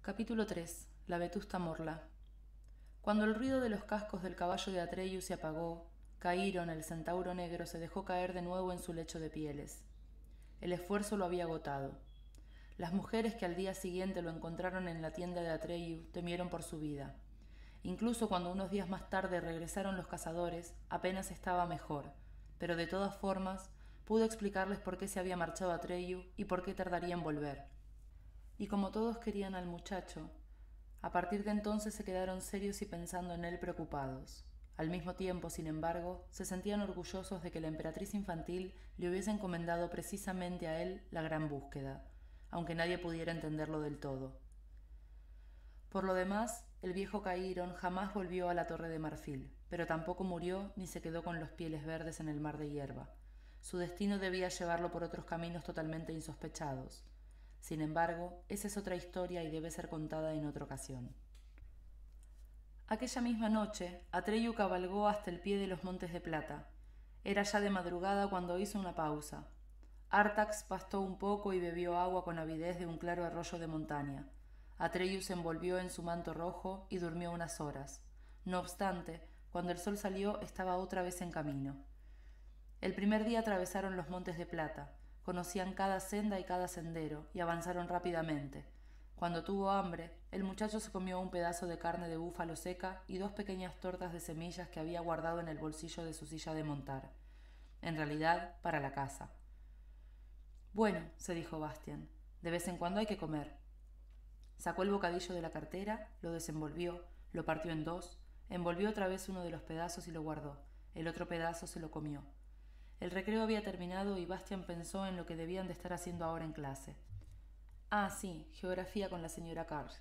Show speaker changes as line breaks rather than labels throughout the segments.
Capítulo 3. La vetusta Morla. Cuando el ruido de los cascos del caballo de Atreyu se apagó, Caíron, el centauro negro, se dejó caer de nuevo en su lecho de pieles. El esfuerzo lo había agotado. Las mujeres que al día siguiente lo encontraron en la tienda de Atreyu temieron por su vida. Incluso cuando unos días más tarde regresaron los cazadores, apenas estaba mejor, pero de todas formas pudo explicarles por qué se había marchado Atreyu y por qué tardaría en volver. Y como todos querían al muchacho, a partir de entonces se quedaron serios y pensando en él preocupados. Al mismo tiempo, sin embargo, se sentían orgullosos de que la emperatriz infantil le hubiese encomendado precisamente a él la gran búsqueda, aunque nadie pudiera entenderlo del todo. Por lo demás, el viejo Caíron jamás volvió a la Torre de Marfil, pero tampoco murió ni se quedó con los pieles verdes en el mar de hierba. Su destino debía llevarlo por otros caminos totalmente insospechados. Sin embargo, esa es otra historia y debe ser contada en otra ocasión. Aquella misma noche, Atreyu cabalgó hasta el pie de los Montes de Plata. Era ya de madrugada cuando hizo una pausa. Artax pastó un poco y bebió agua con avidez de un claro arroyo de montaña. Atreyu se envolvió en su manto rojo y durmió unas horas. No obstante, cuando el sol salió estaba otra vez en camino. El primer día atravesaron los Montes de Plata. Conocían cada senda y cada sendero, y avanzaron rápidamente. Cuando tuvo hambre, el muchacho se comió un pedazo de carne de búfalo seca y dos pequeñas tortas de semillas que había guardado en el bolsillo de su silla de montar. En realidad, para la caza. Bueno, se dijo Bastian, de vez en cuando hay que comer. Sacó el bocadillo de la cartera, lo desenvolvió, lo partió en dos, envolvió otra vez uno de los pedazos y lo guardó. El otro pedazo se lo comió. El recreo había terminado y Bastian pensó en lo que debían de estar haciendo ahora en clase. Ah, sí, geografía con la señora Cars.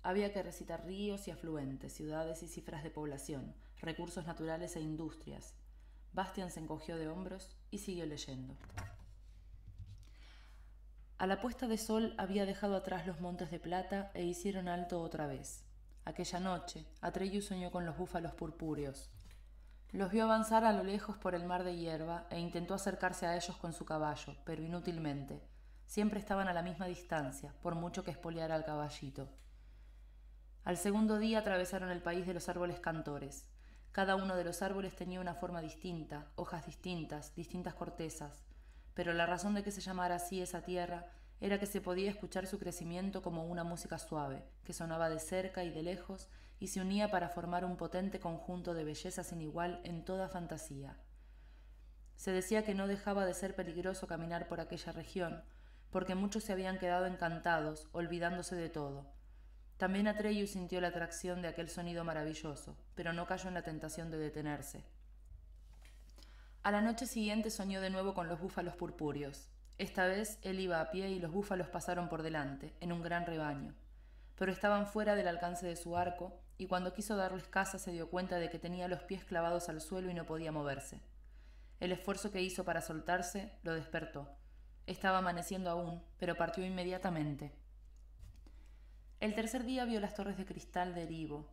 Había que recitar ríos y afluentes, ciudades y cifras de población, recursos naturales e industrias. Bastian se encogió de hombros y siguió leyendo. A la puesta de sol había dejado atrás los Montes de Plata e hicieron alto otra vez. Aquella noche, Atreyu soñó con los búfalos purpúreos. Los vio avanzar a lo lejos por el mar de hierba e intentó acercarse a ellos con su caballo, pero inútilmente. Siempre estaban a la misma distancia, por mucho que espoleara al caballito. Al segundo día atravesaron el país de los árboles cantores. Cada uno de los árboles tenía una forma distinta, hojas distintas, distintas cortezas, pero la razón de que se llamara así esa tierra era que se podía escuchar su crecimiento como una música suave, que sonaba de cerca y de lejos y se unía para formar un potente conjunto de belleza sin igual en toda fantasía. Se decía que no dejaba de ser peligroso caminar por aquella región, porque muchos se habían quedado encantados, olvidándose de todo. También Atreyu sintió la atracción de aquel sonido maravilloso, pero no cayó en la tentación de detenerse. A la noche siguiente soñó de nuevo con los búfalos purpúreos. Esta vez él iba a pie y los búfalos pasaron por delante, en un gran rebaño. Pero estaban fuera del alcance de su arco, y cuando quiso darles caza se dio cuenta de que tenía los pies clavados al suelo y no podía moverse. El esfuerzo que hizo para soltarse lo despertó. Estaba amaneciendo aún, pero partió inmediatamente. El tercer día vio las torres de cristal de Erivo,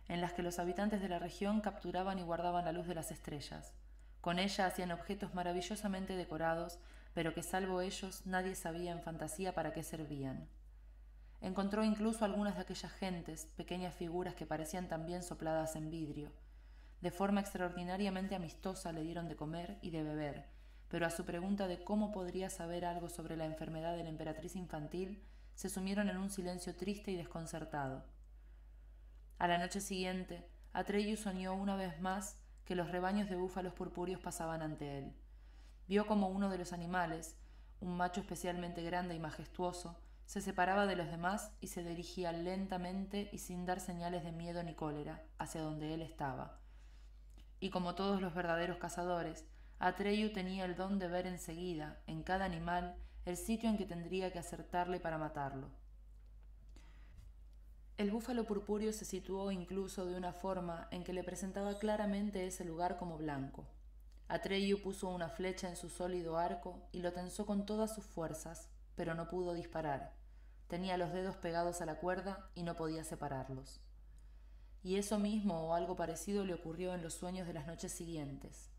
en las que los habitantes de la región capturaban y guardaban la luz de las estrellas. Con ella hacían objetos maravillosamente decorados, pero que salvo ellos nadie sabía en fantasía para qué servían. Encontró incluso algunas de aquellas gentes, pequeñas figuras que parecían también sopladas en vidrio. De forma extraordinariamente amistosa le dieron de comer y de beber, pero a su pregunta de cómo podría saber algo sobre la enfermedad de la emperatriz infantil, se sumieron en un silencio triste y desconcertado. A la noche siguiente, Atreyu soñó una vez más que los rebaños de búfalos purpúreos pasaban ante él. Vio como uno de los animales, un macho especialmente grande y majestuoso, se separaba de los demás y se dirigía lentamente y sin dar señales de miedo ni cólera hacia donde él estaba. Y como todos los verdaderos cazadores, Atreyu tenía el don de ver enseguida, en cada animal, el sitio en que tendría que acertarle para matarlo. El búfalo purpúreo se situó incluso de una forma en que le presentaba claramente ese lugar como blanco. Atreyu puso una flecha en su sólido arco y lo tensó con todas sus fuerzas, pero no pudo disparar. Tenía los dedos pegados a la cuerda y no podía separarlos. Y eso mismo o algo parecido le ocurrió en los sueños de las noches siguientes.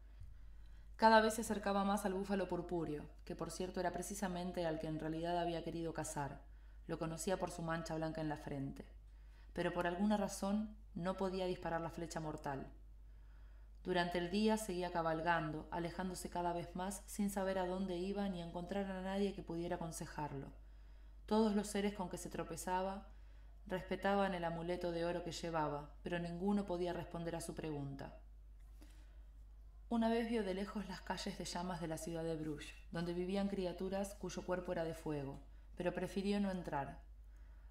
Cada vez se acercaba más al búfalo purpúreo, que por cierto era precisamente al que en realidad había querido cazar. Lo conocía por su mancha blanca en la frente. Pero por alguna razón no podía disparar la flecha mortal. Durante el día seguía cabalgando, alejándose cada vez más sin saber a dónde iba ni encontrar a nadie que pudiera aconsejarlo. Todos los seres con que se tropezaba respetaban el amuleto de oro que llevaba, pero ninguno podía responder a su pregunta. Una vez vio de lejos las calles de llamas de la ciudad de Bruges, donde vivían criaturas cuyo cuerpo era de fuego, pero prefirió no entrar.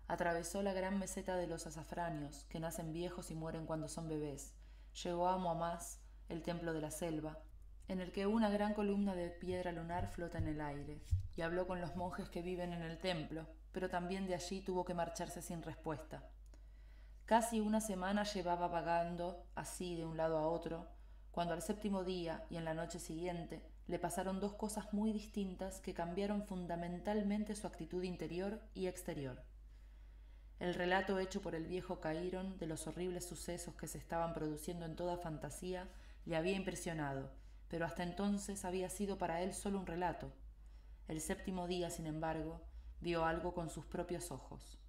Atravesó la gran meseta de los azafranios, que nacen viejos y mueren cuando son bebés. Llegó a Mohamás, el templo de la selva, en el que una gran columna de piedra lunar flota en el aire, y habló con los monjes que viven en el templo, pero también de allí tuvo que marcharse sin respuesta. Casi una semana llevaba vagando así de un lado a otro, cuando al séptimo día y en la noche siguiente le pasaron dos cosas muy distintas que cambiaron fundamentalmente su actitud interior y exterior. El relato hecho por el viejo Caírón de los horribles sucesos que se estaban produciendo en toda fantasía le había impresionado, pero hasta entonces había sido para él solo un relato. El séptimo día, sin embargo, vio algo con sus propios ojos.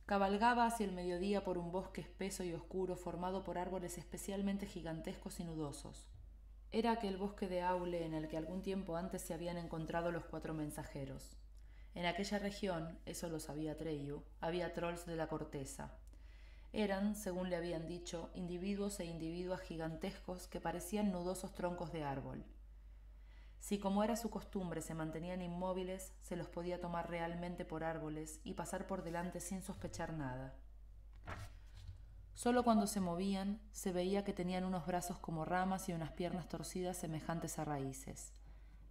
Cabalgaba hacia el mediodía por un bosque espeso y oscuro formado por árboles especialmente gigantescos y nudosos. Era aquel bosque de Aule en el que algún tiempo antes se habían encontrado los 4 mensajeros. En aquella región, eso lo sabía Atreyu, había trolls de la corteza. Eran, según le habían dicho, individuos e individuas gigantescos que parecían nudosos troncos de árbol. Si, como era su costumbre, se mantenían inmóviles, se los podía tomar realmente por árboles y pasar por delante sin sospechar nada. Solo cuando se movían, se veía que tenían unos brazos como ramas y unas piernas torcidas semejantes a raíces.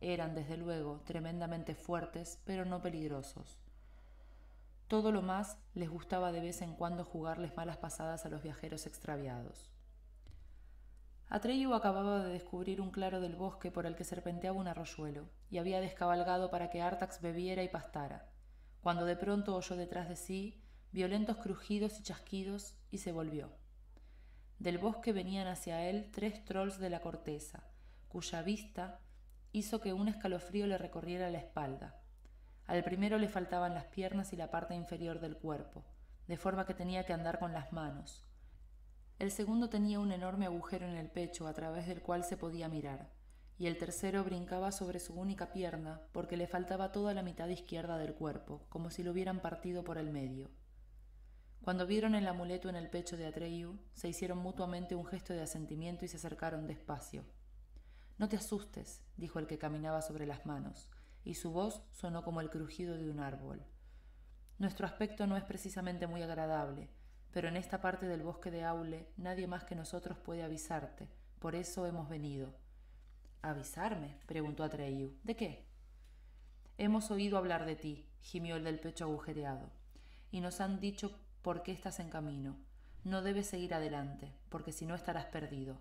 Eran, desde luego, tremendamente fuertes, pero no peligrosos. Todo lo más les gustaba de vez en cuando jugarles malas pasadas a los viajeros extraviados. Atreyu acababa de descubrir un claro del bosque por el que serpenteaba un arroyuelo, y había descabalgado para que Artax bebiera y pastara, cuando de pronto oyó detrás de sí violentos crujidos y chasquidos y se volvió. Del bosque venían hacia él 3 trolls de la corteza, cuya vista hizo que un escalofrío le recorriera la espalda. Al primero le faltaban las piernas y la parte inferior del cuerpo, de forma que tenía que andar con las manos. El segundo tenía un enorme agujero en el pecho a través del cual se podía mirar, y el tercero brincaba sobre su única pierna porque le faltaba toda la mitad izquierda del cuerpo, como si lo hubieran partido por el medio. Cuando vieron el amuleto en el pecho de Atreyu, se hicieron mutuamente un gesto de asentimiento y se acercaron despacio. «No te asustes», dijo el que caminaba sobre las manos, y su voz sonó como el crujido de un árbol. «Nuestro aspecto no es precisamente muy agradable, pero en esta parte del bosque de Aule nadie más que nosotros puede avisarte. Por eso hemos venido». «¿Avisarme?», preguntó Atreyu. «¿De qué?». «Hemos oído hablar de ti», gimió el del pecho agujereado, «y nos han dicho por qué estás en camino. No debes seguir adelante, porque si no estarás perdido».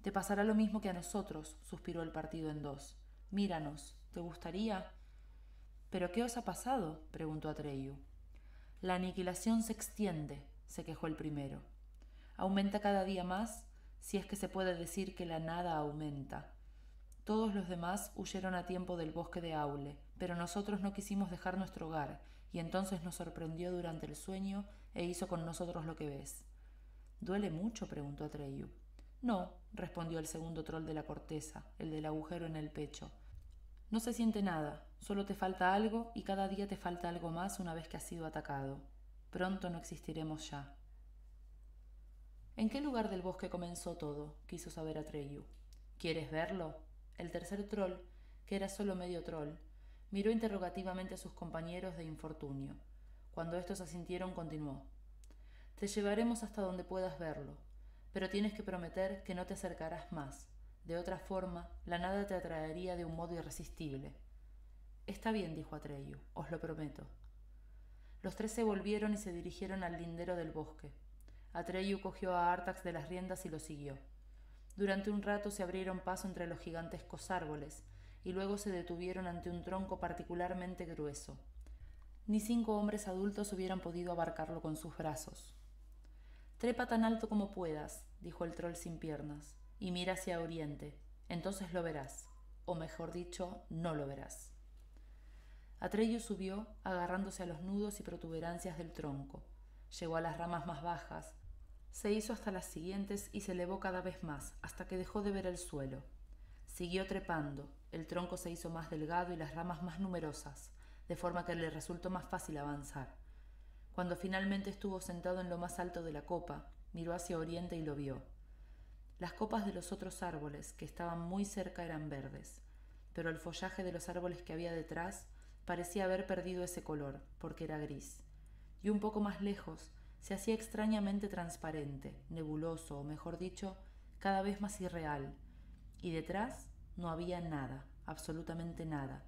«Te pasará lo mismo que a nosotros», suspiró el partido en dos. «Míranos, ¿te gustaría?» «¿Pero qué os ha pasado?», preguntó Atreyu. «La aniquilación se extiende», se quejó el primero. «Aumenta cada día más, si es que se puede decir que la nada aumenta. Todos los demás huyeron a tiempo del bosque de Aule, pero nosotros no quisimos dejar nuestro hogar, y entonces nos sorprendió durante el sueño e hizo con nosotros lo que ves». «¿Duele mucho?», preguntó Atreyu. «No», respondió el segundo troll de la corteza, el del agujero en el pecho. «No se siente nada, solo te falta algo y cada día te falta algo más una vez que has sido atacado. Pronto no existiremos ya». «¿En qué lugar del bosque comenzó todo?», quiso saber Atreyu. «¿Quieres verlo?». El tercer troll, que era solo medio troll, miró interrogativamente a sus compañeros de infortunio. Cuando estos asintieron, continuó. «Te llevaremos hasta donde puedas verlo, pero tienes que prometer que no te acercarás más. De otra forma, la nada te atraería de un modo irresistible». «Está bien», dijo Atreyu, «os lo prometo». Los 3 se volvieron y se dirigieron al lindero del bosque. Atreyu cogió a Artax de las riendas y lo siguió. Durante un rato se abrieron paso entre los gigantescos árboles, y luego se detuvieron ante un tronco particularmente grueso. Ni 5 hombres adultos hubieran podido abarcarlo con sus brazos. «Trepa tan alto como puedas», dijo el troll sin piernas, «y mira hacia oriente. Entonces lo verás. O mejor dicho, no lo verás». Atreyu subió agarrándose a los nudos y protuberancias del tronco. Llegó a las ramas más bajas, se hizo hasta las siguientes y se elevó cada vez más, hasta que dejó de ver el suelo. Siguió trepando, el tronco se hizo más delgado y las ramas más numerosas, de forma que le resultó más fácil avanzar. Cuando finalmente estuvo sentado en lo más alto de la copa, miró hacia oriente y lo vio. Las copas de los otros árboles, que estaban muy cerca, eran verdes, pero el follaje de los árboles que había detrás parecía haber perdido ese color, porque era gris. Y un poco más lejos se hacía extrañamente transparente, nebuloso, o mejor dicho, cada vez más irreal. Y detrás no había nada, absolutamente nada.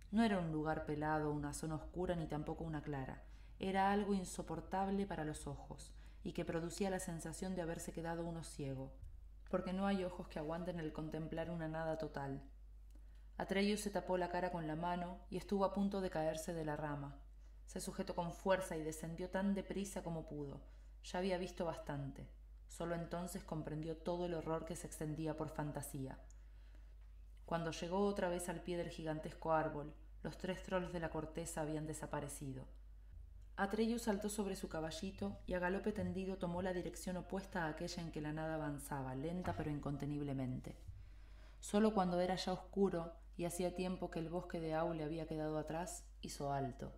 No era un lugar pelado, una zona oscura, ni tampoco una clara. Era algo insoportable para los ojos, y que producía la sensación de haberse quedado uno ciego, porque no hay ojos que aguanten el contemplar una nada total. Atreyu se tapó la cara con la mano y estuvo a punto de caerse de la rama. Se sujetó con fuerza y descendió tan deprisa como pudo. Ya había visto bastante. Solo entonces comprendió todo el horror que se extendía por fantasía. Cuando llegó otra vez al pie del gigantesco árbol, los 3 trolls de la corteza habían desaparecido. Atreyu saltó sobre su caballito y a galope tendido tomó la dirección opuesta a aquella en que la nada avanzaba, lenta pero inconteniblemente. Solo cuando era ya oscuro y hacía tiempo que el bosque de Aule había quedado atrás, hizo alto.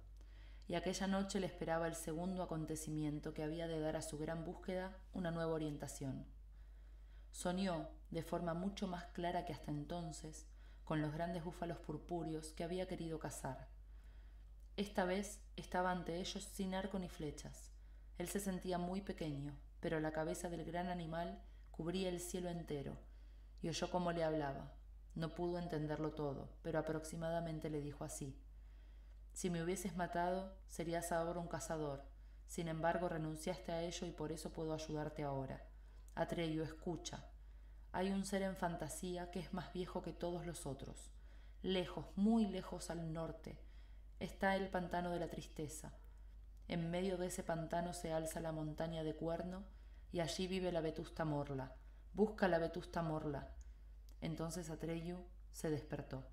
Y aquella noche le esperaba el segundo acontecimiento que había de dar a su gran búsqueda una nueva orientación. Soñó, de forma mucho más clara que hasta entonces, con los grandes búfalos purpúreos que había querido cazar. Esta vez estaba ante ellos sin arco ni flechas. Él se sentía muy pequeño, pero la cabeza del gran animal cubría el cielo entero, y oyó cómo le hablaba. No pudo entenderlo todo, pero aproximadamente le dijo así: «Si me hubieses matado, serías ahora un cazador. Sin embargo, renunciaste a ello y por eso puedo ayudarte ahora. Atreyu, escucha. Hay un ser en fantasía que es más viejo que todos los otros. Lejos, muy lejos al norte, está el pantano de la tristeza. En medio de ese pantano se alza la montaña de Cuerno y allí vive la vetusta Morla. Busca la vetusta Morla». Entonces Atreyu se despertó.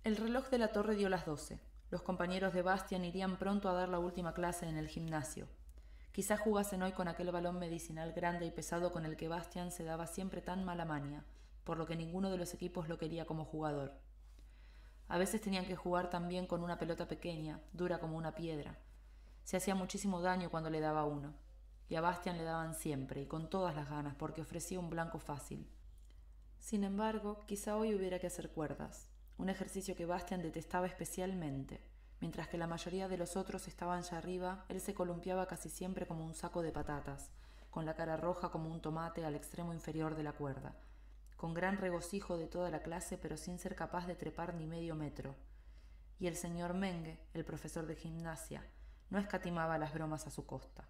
El reloj de la torre dio las 12. Los compañeros de Bastian irían pronto a dar la última clase en el gimnasio. Quizá jugasen hoy con aquel balón medicinal grande y pesado con el que Bastian se daba siempre tan mala maña, por lo que ninguno de los equipos lo quería como jugador. A veces tenían que jugar también con una pelota pequeña, dura como una piedra. Se hacía muchísimo daño cuando le daba uno, y a Bastian le daban siempre, y con todas las ganas, porque ofrecía un blanco fácil. Sin embargo, quizá hoy hubiera que hacer cuerdas, un ejercicio que Bastian detestaba especialmente. Mientras que la mayoría de los otros estaban ya arriba, él se columpiaba casi siempre como un saco de patatas, con la cara roja como un tomate al extremo inferior de la cuerda, con gran regocijo de toda la clase, pero sin ser capaz de trepar ni medio metro. Y el señor Menge, el profesor de gimnasia, no escatimaba las bromas a su costa.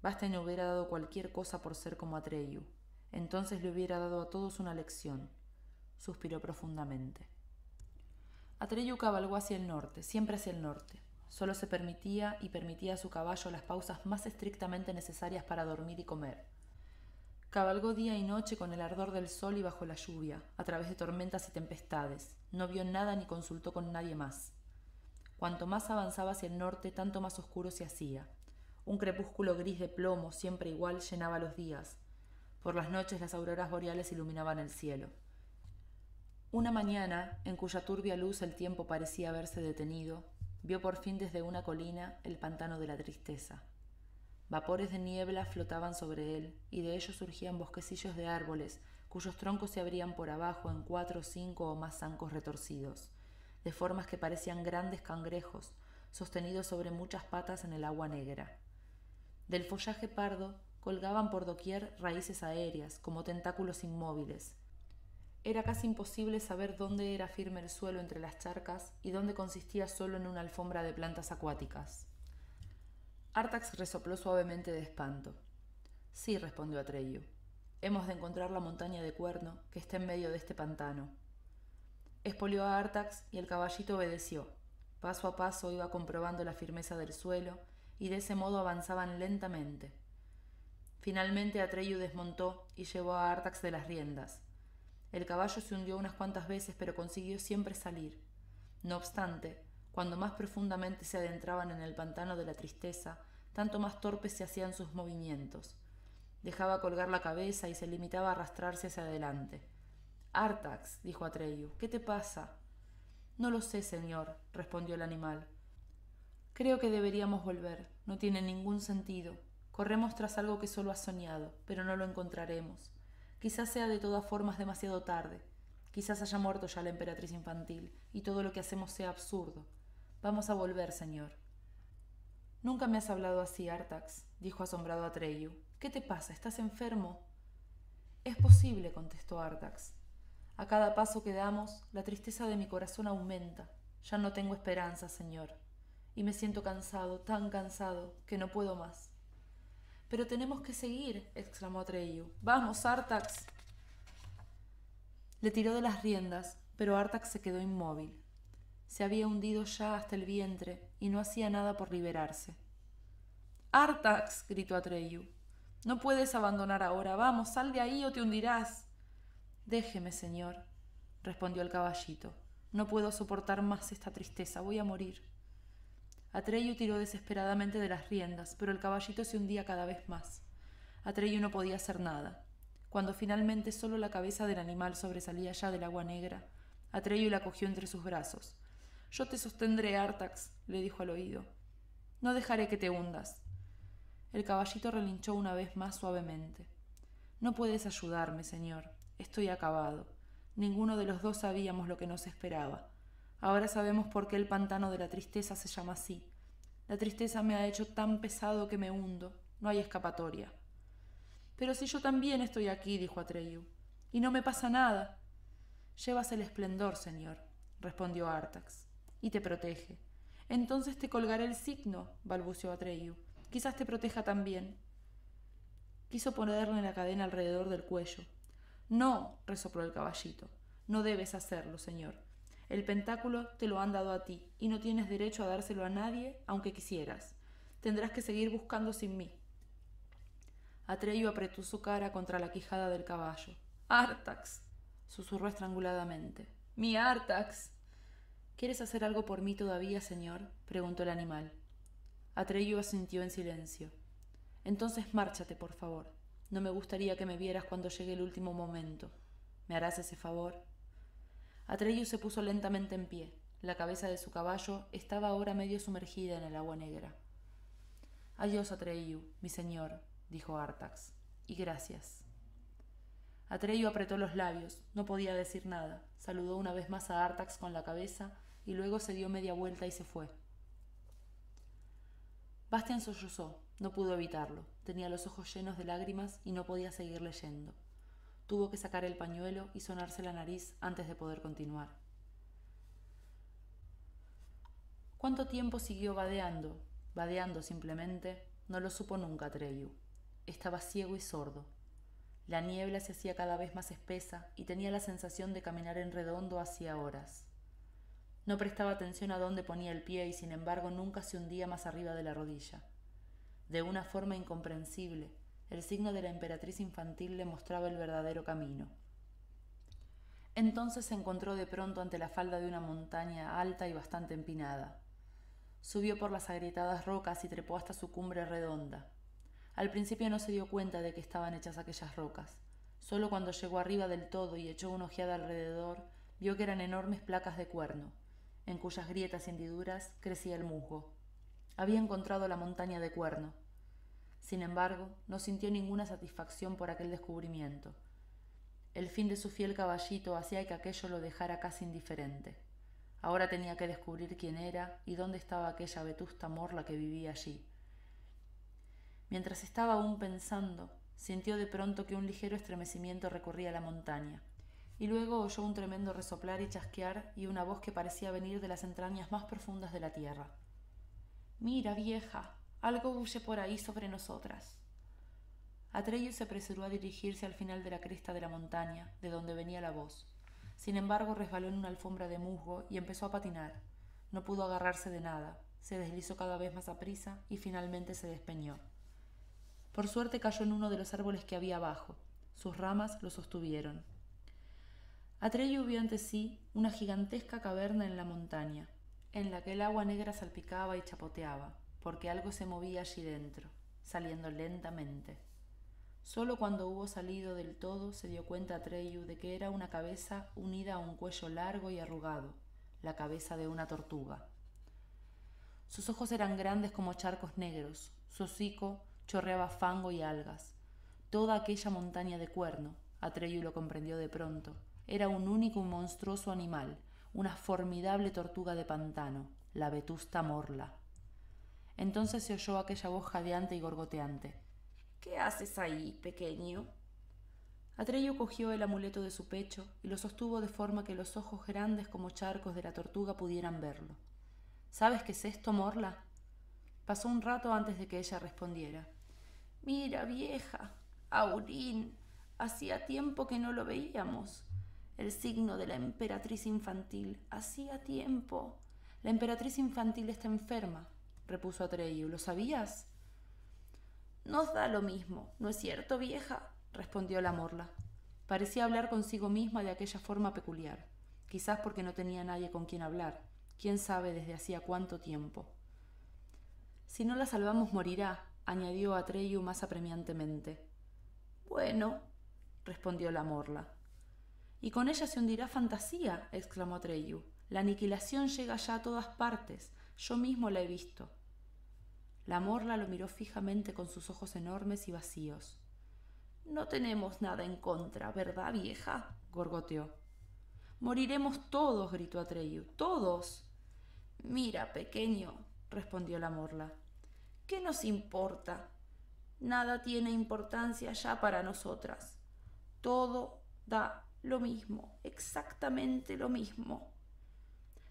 Bastian hubiera dado cualquier cosa por ser como Atreyu. Entonces le hubiera dado a todos una lección. Suspiró profundamente. Atreyu cabalgó hacia el norte, siempre hacia el norte. Solo se permitía a su caballo las pausas más estrictamente necesarias para dormir y comer. Cabalgó día y noche con el ardor del sol y bajo la lluvia, a través de tormentas y tempestades. No vio nada ni consultó con nadie más. Cuanto más avanzaba hacia el norte, tanto más oscuro se hacía. Un crepúsculo gris de plomo, siempre igual, llenaba los días. Por las noches las auroras boreales iluminaban el cielo. Una mañana, en cuya turbia luz el tiempo parecía haberse detenido, vio por fin desde una colina el pantano de la tristeza. Vapores de niebla flotaban sobre él, y de ellos surgían bosquecillos de árboles, cuyos troncos se abrían por abajo en 4, 5 o más zancos retorcidos, de formas que parecían grandes cangrejos, sostenidos sobre muchas patas en el agua negra. Del follaje pardo colgaban por doquier raíces aéreas, como tentáculos inmóviles. Era casi imposible saber dónde era firme el suelo entre las charcas y dónde consistía solo en una alfombra de plantas acuáticas. Artax resopló suavemente de espanto. «Sí», respondió Atreyu. «Hemos de encontrar la montaña de Cuerno, que está en medio de este pantano». Espolió a Artax y el caballito obedeció. Paso a paso iba comprobando la firmeza del suelo, y de ese modo avanzaban lentamente. Finalmente Atreyu desmontó y llevó a Artax de las riendas. El caballo se hundió unas cuantas veces, pero consiguió siempre salir. No obstante, cuando más profundamente se adentraban en el pantano de la tristeza, tanto más torpes se hacían sus movimientos. Dejaba colgar la cabeza y se limitaba a arrastrarse hacia adelante. «Artax», dijo Atreyu, «¿qué te pasa?» «No lo sé, señor», respondió el animal. «Creo que deberíamos volver. No tiene ningún sentido. Corremos tras algo que solo has soñado, pero no lo encontraremos. Quizás sea de todas formas demasiado tarde. Quizás haya muerto ya la emperatriz infantil, y todo lo que hacemos sea absurdo. Vamos a volver, señor». «Nunca me has hablado así, Artax», dijo asombrado Atreyu. «¿Qué te pasa? ¿Estás enfermo?» «Es posible», contestó Artax. «A cada paso que damos, la tristeza de mi corazón aumenta. Ya no tengo esperanza, señor. Y me siento cansado, tan cansado, que no puedo más». «Pero tenemos que seguir», exclamó Atreyu. «Vamos, Artax». Le tiró de las riendas, pero Artax se quedó inmóvil. Se había hundido ya hasta el vientre y no hacía nada por liberarse. «Artax», gritó Atreyu, «no puedes abandonar ahora. Vamos, sal de ahí o te hundirás». «Déjeme, señor», respondió el caballito. «No puedo soportar más esta tristeza. Voy a morir». Atreyu tiró desesperadamente de las riendas, pero el caballito se hundía cada vez más. Atreyu no podía hacer nada. Cuando finalmente solo la cabeza del animal sobresalía ya del agua negra, Atreyu la cogió entre sus brazos. «Yo te sostendré, Artax», le dijo al oído. «No dejaré que te hundas». El caballito relinchó una vez más suavemente. «No puedes ayudarme, señor. Estoy acabado. Ninguno de los dos sabíamos lo que nos esperaba. Ahora sabemos por qué el pantano de la tristeza se llama así. La tristeza me ha hecho tan pesado que me hundo. No hay escapatoria». «Pero si yo también estoy aquí», dijo Atreyu, «y no me pasa nada». «Llevas el esplendor, señor», respondió Artax, «y te protege». «Entonces te colgaré el signo», balbuceó Atreyu. «Quizás te proteja también». Quiso ponerle la cadena alrededor del cuello. «No», resopló el caballito, «no debes hacerlo, señor. El pentáculo te lo han dado a ti, y no tienes derecho a dárselo a nadie, aunque quisieras. Tendrás que seguir buscando sin mí». Atreyu apretó su cara contra la quijada del caballo. «Artax», susurró estranguladamente. «Mi Artax». «¿Quieres hacer algo por mí todavía, señor?», preguntó el animal. Atreyu asintió en silencio. «Entonces márchate, por favor. No me gustaría que me vieras cuando llegue el último momento. ¿Me harás ese favor?» Atreyu se puso lentamente en pie. La cabeza de su caballo estaba ahora medio sumergida en el agua negra. «Adiós, Atreyu, mi señor», dijo Artax, «y gracias». Atreyu apretó los labios. No podía decir nada. Saludó una vez más a Artax con la cabeza y luego se dio media vuelta y se fue. Bastian sollozó. No pudo evitarlo. Tenía los ojos llenos de lágrimas y no podía seguir leyendo. Tuvo que sacar el pañuelo y sonarse la nariz antes de poder continuar. ¿Cuánto tiempo siguió vadeando? Vadeando simplemente. No lo supo nunca Atreyu. Estaba ciego y sordo. La niebla se hacía cada vez más espesa y tenía la sensación de caminar en redondo hacía horas. No prestaba atención a dónde ponía el pie y sin embargo nunca se hundía más arriba de la rodilla. De una forma incomprensible, el signo de la emperatriz infantil le mostraba el verdadero camino. Entonces se encontró de pronto ante la falda de una montaña alta y bastante empinada. Subió por las agrietadas rocas y trepó hasta su cumbre redonda. Al principio no se dio cuenta de que estaban hechas aquellas rocas. Solo cuando llegó arriba del todo y echó una ojeada alrededor, vio que eran enormes placas de cuerno, en cuyas grietas y hendiduras crecía el musgo. Había encontrado la montaña de Cuerno. Sin embargo, no sintió ninguna satisfacción por aquel descubrimiento. El fin de su fiel caballito hacía que aquello lo dejara casi indiferente. Ahora tenía que descubrir quién era y dónde estaba aquella vetusta morla que vivía allí. Mientras estaba aún pensando, sintió de pronto que un ligero estremecimiento recorría la montaña, y luego oyó un tremendo resoplar y chasquear y una voz que parecía venir de las entrañas más profundas de la tierra. «Mira, vieja, algo huye por ahí sobre nosotras». Atreyu se apresuró a dirigirse al final de la cresta de la montaña, de donde venía la voz. Sin embargo, resbaló en una alfombra de musgo y empezó a patinar. No pudo agarrarse de nada, se deslizó cada vez más aprisa y finalmente se despeñó. Por suerte cayó en uno de los árboles que había abajo. Sus ramas lo sostuvieron. Atreyu vio ante sí una gigantesca caverna en la montaña, en la que el agua negra salpicaba y chapoteaba, porque algo se movía allí dentro, saliendo lentamente. Solo cuando hubo salido del todo se dio cuenta Atreyu de que era una cabeza unida a un cuello largo y arrugado, la cabeza de una tortuga. Sus ojos eran grandes como charcos negros, su hocico chorreaba fango y algas. Toda aquella montaña de cuerno, Atreyu lo comprendió de pronto, era un único y monstruoso animal, una formidable tortuga de pantano, la vetusta morla. Entonces se oyó aquella voz jadeante y gorgoteante. «¿Qué haces ahí, pequeño?» Atreyu cogió el amuleto de su pecho y lo sostuvo de forma que los ojos grandes como charcos de la tortuga pudieran verlo. «¿Sabes qué es esto, Morla?» Pasó un rato antes de que ella respondiera. «Mira, vieja, Aurín, hacía tiempo que no lo veíamos. El signo de la emperatriz infantil, hacía tiempo. La emperatriz infantil está enferma», repuso Atreyu. «¿Lo sabías?» «Nos da lo mismo, ¿no es cierto, vieja?», respondió la Morla. Parecía hablar consigo misma de aquella forma peculiar, quizás porque no tenía nadie con quien hablar, quién sabe desde hacía cuánto tiempo. «Si no la salvamos morirá», añadió Atreyu más apremiantemente. «Bueno», respondió la Morla. «Y con ella se hundirá Fantasía», exclamó Atreyu. «La aniquilación llega ya a todas partes. Yo mismo la he visto». La Morla lo miró fijamente con sus ojos enormes y vacíos. «No tenemos nada en contra, ¿verdad, vieja?», gorgoteó. «Moriremos todos», gritó Atreyu. «Todos». «Mira, pequeño», respondió la Morla. «¿Qué nos importa? Nada tiene importancia ya para nosotras. Todo da lo mismo, exactamente lo mismo».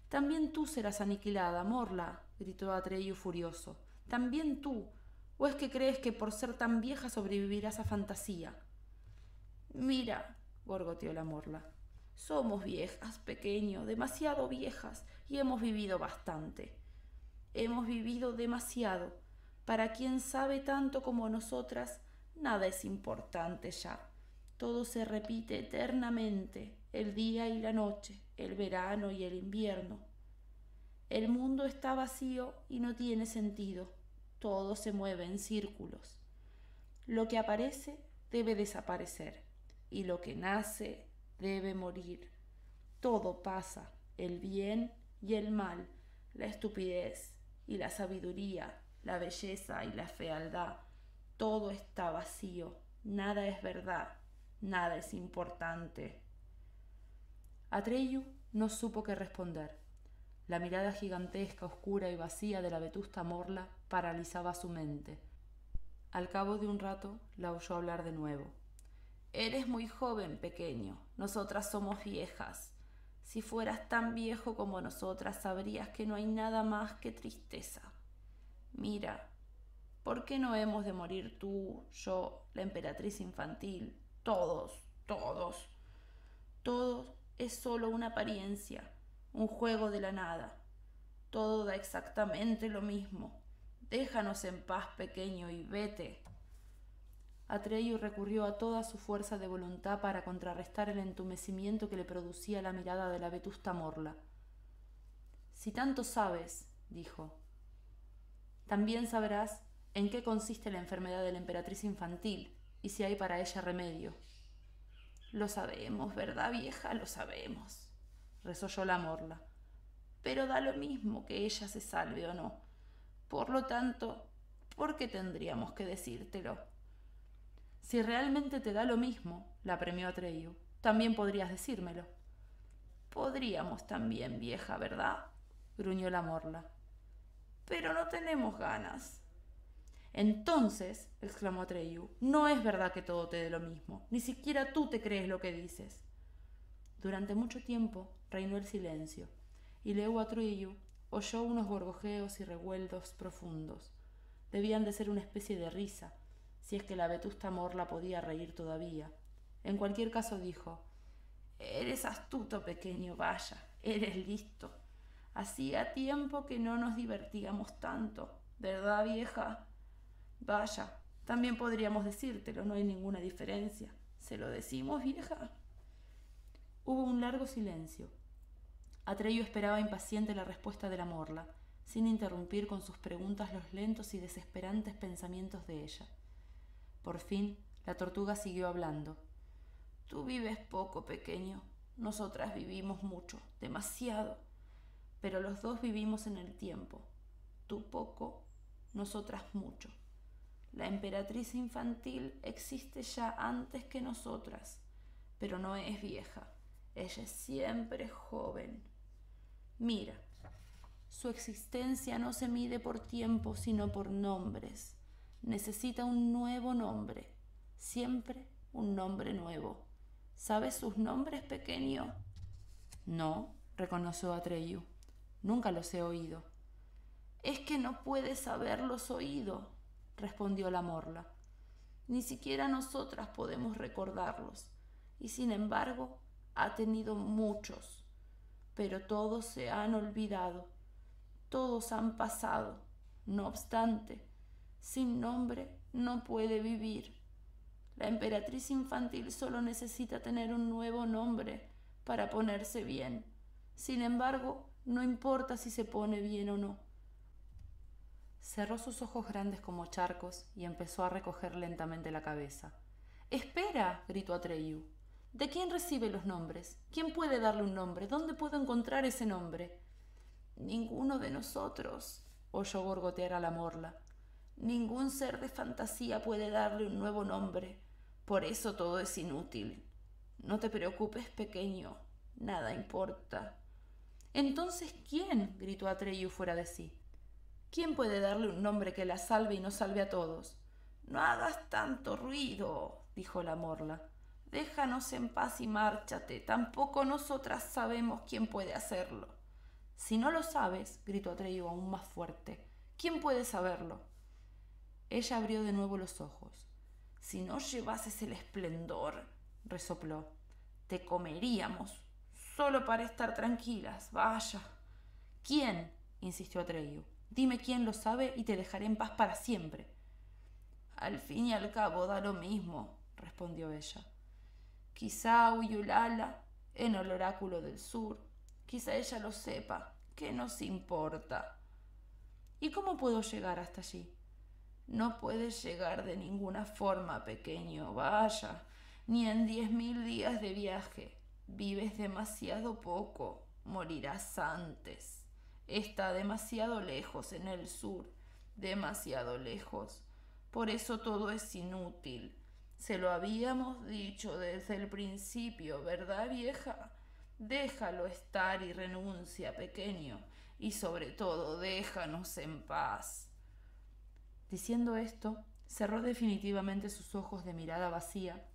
«También tú serás aniquilada, Morla», gritó Atreyu furioso. «También tú. ¿O es que crees que por ser tan vieja sobrevivirás a Fantasía?» «Mira», gorgoteó la Morla, «somos viejas, pequeño, demasiado viejas, y hemos vivido bastante. Hemos vivido demasiado. Para quien sabe tanto como nosotras, nada es importante ya. Todo se repite eternamente, el día y la noche, el verano y el invierno. El mundo está vacío y no tiene sentido. Todo se mueve en círculos. Lo que aparece debe desaparecer, y lo que nace debe morir. Todo pasa, el bien y el mal, la estupidez y la sabiduría, la belleza y la fealdad. Todo está vacío, nada es verdad, nada es importante». Atreyu no supo qué responder. La mirada gigantesca, oscura y vacía de la vetusta Morla paralizaba su mente. Al cabo de un rato la oyó hablar de nuevo. «Eres muy joven, pequeño. Nosotras somos viejas. Si fueras tan viejo como nosotras, sabrías que no hay nada más que tristeza. Mira, ¿por qué no hemos de morir tú, yo, la emperatriz infantil? Todos, todos. Todo es solo una apariencia, un juego de la nada. Todo da exactamente lo mismo. Déjanos en paz, pequeño, y vete». Atreyu recurrió a toda su fuerza de voluntad para contrarrestar el entumecimiento que le producía la mirada de la vetusta Morla. «Si tanto sabes», dijo, «también sabrás en qué consiste la enfermedad de la emperatriz infantil y si hay para ella remedio». «Lo sabemos, ¿verdad, vieja? Lo sabemos», resolló la Morla. «Pero da lo mismo que ella se salve o no. Por lo tanto, ¿por qué tendríamos que decírtelo?» «Si realmente te da lo mismo», la apremió Atreyu, «también podrías decírmelo». «Podríamos también, vieja, ¿verdad?», gruñó la Morla. «Pero no tenemos ganas». «Entonces», exclamó Atreyu, «no es verdad que todo te dé lo mismo. Ni siquiera tú te crees lo que dices». Durante mucho tiempo reinó el silencio, y luego Atreyu oyó unos gorgojeos y revueltos profundos. Debían de ser una especie de risa, si es que la vetusta Morla podía reír todavía. En cualquier caso dijo: «Eres astuto, pequeño, vaya, eres listo. Hacía tiempo que no nos divertíamos tanto, ¿verdad, vieja? Vaya, también podríamos decírtelo, no hay ninguna diferencia. ¿Se lo decimos, vieja?». Hubo un largo silencio. Atreyu esperaba impaciente la respuesta de la morla, sin interrumpir con sus preguntas los lentos y desesperantes pensamientos de ella. Por fin, la tortuga siguió hablando. Tú vives poco, pequeño. Nosotras vivimos mucho, demasiado. Pero los dos vivimos en el tiempo. Tú poco, nosotras mucho. La emperatriz infantil existe ya antes que nosotras, pero no es vieja. Ella es siempre joven. Mira, su existencia no se mide por tiempo, sino por nombres. Necesita un nuevo nombre, siempre un nombre nuevo. ¿Sabes sus nombres, pequeño? No, reconoció Atreyu. Nunca los he oído. Es que no puedes haberlos oído, respondió la morla. Ni siquiera nosotras podemos recordarlos, y sin embargo ha tenido muchos. Pero todos se han olvidado, todos han pasado. No obstante, sin nombre no puede vivir. La emperatriz infantil solo necesita tener un nuevo nombre para ponerse bien. Sin embargo, no importa si se pone bien o no. Cerró sus ojos grandes como charcos y empezó a recoger lentamente la cabeza. —¡Espera! —gritó Atreyu. ¿De quién recibe los nombres? ¿Quién puede darle un nombre? ¿Dónde puedo encontrar ese nombre? Ninguno de nosotros, oyó gorgotear a la morla. Ningún ser de fantasía puede darle un nuevo nombre. Por eso todo es inútil. No te preocupes, pequeño. Nada importa. —¿Entonces quién? —gritó Atreyu fuera de sí. ¿Quién puede darle un nombre que la salve y nos salve a todos? —No hagas tanto ruido —dijo la morla—. Déjanos en paz y márchate. Tampoco nosotras sabemos quién puede hacerlo. —Si no lo sabes —gritó Atreyu aún más fuerte—, ¿quién puede saberlo? Ella abrió de nuevo los ojos. —Si no llevases el esplendor —resopló—, te comeríamos, solo para estar tranquilas. Vaya. —¿Quién? —insistió Atreyu—. Dime quién lo sabe y te dejaré en paz para siempre. —Al fin y al cabo da lo mismo —respondió ella—. Quizá Uyulala, en el oráculo del sur. Quizá ella lo sepa. ¿Qué nos importa? —¿Y cómo puedo llegar hasta allí? —No puedes llegar de ninguna forma, pequeño. Vaya, ni en 10.000 días de viaje. Vives demasiado poco. Morirás antes. Está demasiado lejos en el sur. Demasiado lejos. Por eso todo es inútil. Se lo habíamos dicho desde el principio, ¿verdad, vieja? Déjalo estar y renuncia, pequeño. Y sobre todo, déjanos en paz. Diciendo esto, cerró definitivamente sus ojos de mirada vacía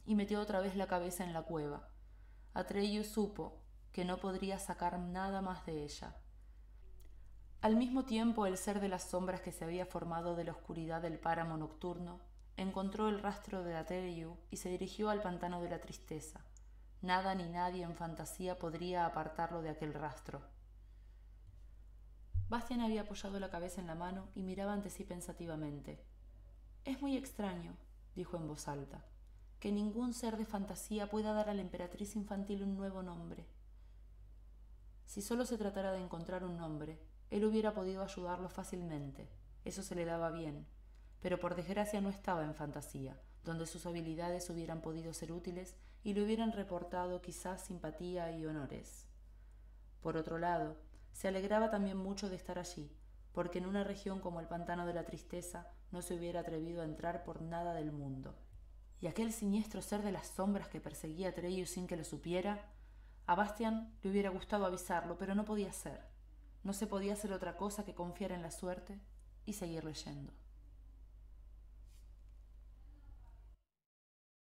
y metió otra vez la cabeza en la cueva. Atreyu supo que no podría sacar nada más de ella. Al mismo tiempo, el ser de las sombras que se había formado de la oscuridad del páramo nocturno encontró el rastro de Atreyu y se dirigió al pantano de la tristeza. Nada ni nadie en fantasía podría apartarlo de aquel rastro. Bastian había apoyado la cabeza en la mano y miraba ante sí pensativamente. —Es muy extraño —dijo en voz alta—, que ningún ser de fantasía pueda dar a la emperatriz infantil un nuevo nombre. Si solo se tratara de encontrar un nombre, él hubiera podido ayudarlo fácilmente. Eso se le daba bien. Pero por desgracia no estaba en fantasía, donde sus habilidades hubieran podido ser útiles y le hubieran reportado quizás simpatía y honores. Por otro lado, se alegraba también mucho de estar allí, porque en una región como el pantano de la tristeza no se hubiera atrevido a entrar por nada del mundo. Y aquel siniestro ser de las sombras que perseguía a Atreyu sin que lo supiera, a Bastian le hubiera gustado avisarlo, pero no podía ser. No se podía hacer otra cosa que confiar en la suerte y seguir leyendo.